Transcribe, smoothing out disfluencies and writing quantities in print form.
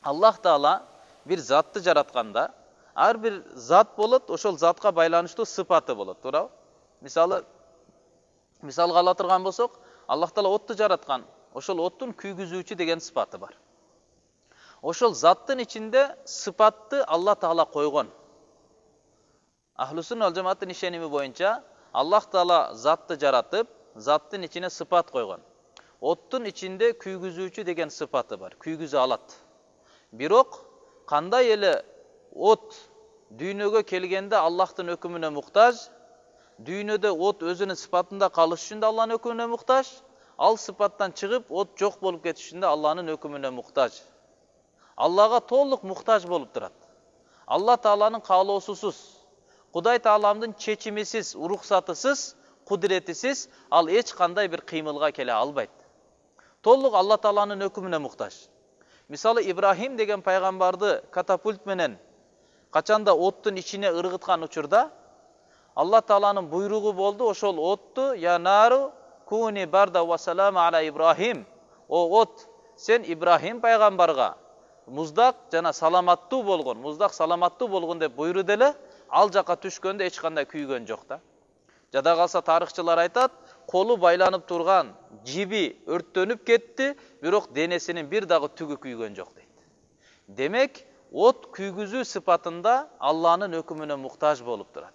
Аллах Таала bir затты жаратканда, ар bir зат болот, ошол затка байланыштуу сыпаты болот, туурабы? Мисалга ала турган болсок, Аллах Таала отту жараткан, ошол оттун күйгүзүүчү деген сыпаты бар. Ошол заттын ичинде сыпатты Алла Таала койгон. Ахлу сунна вал жамааттын ишеними боюнча, Аллах Таала затты жаратып, заттын ичине сыпат койгон. Оттун ичинде күйгүзүүчү деген сыпаты бар, күйгүзө алат. Бирок кандай эле от дүйнөгө келгенде Аллахтын өкүмүнө муктаж, дүйнөдө от өзүнүн сыпатында калыш үчүн да Алланын өкүмүнө муктаж, ал сыпаттан чыгып от жок болуп кетиш үчүн да Алланын өкүмүнө муктаж. Аллага толук муктаж болуп турат. Алла Тааланын каалоосусуз, Кудай Тааламдын чечимисиз, уруксатысыз, кудретисиз ал эч кандай бир кыймылга келе албайт. Толук Алла Тааланын өкүмүнө муктаж. Мисалы Ибрахим деген пайгамбарды катапульт менен качанда оттун ичине ыргыткан учурда Алла Тааланын буйругу болду, ошол отту я нару куни барда ва салама ала Ибрахим. О от, сен Ибрахим пайгамбарга муздак жана саламаттуу болгон деп буйруду эле, ал жака түшкөндө эч кандай күйгөн жок да. Жада калса тарыхчылар айтат, колу байланып турган жиби өрттөнүп кетти, бирок денесинин бир дагы түгү күйгөн жок дейт. Демек, от күйгүзүү сыпатында Алланын өкүмүнө муктаж болуп турат.